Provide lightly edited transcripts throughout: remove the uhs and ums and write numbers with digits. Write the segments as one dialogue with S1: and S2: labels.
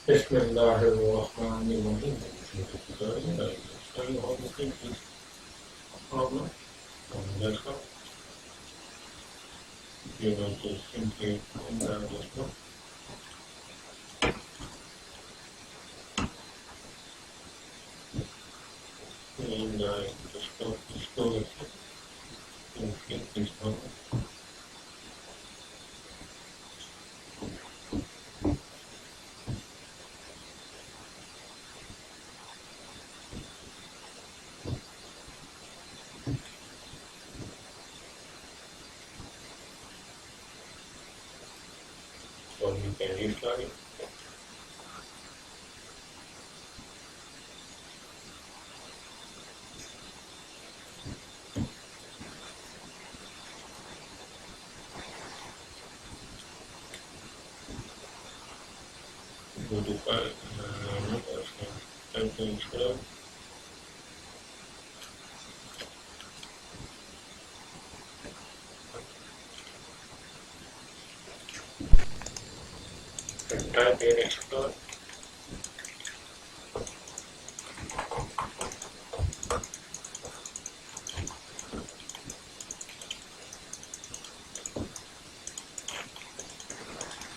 S1: Bismillahirrahmanirrahim. So, show you how to fix this problem. Let's go. You're going to simply come down this one. And just go with it and fix this problem. So you can restart it. Go to file, time to install. And type in explorer.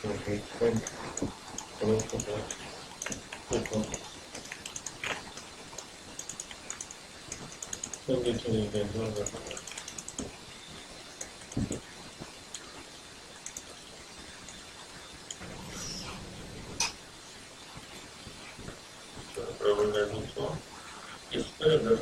S1: Okay, then close the box. Open. Send it to the vendor. Probably that is all. It's better than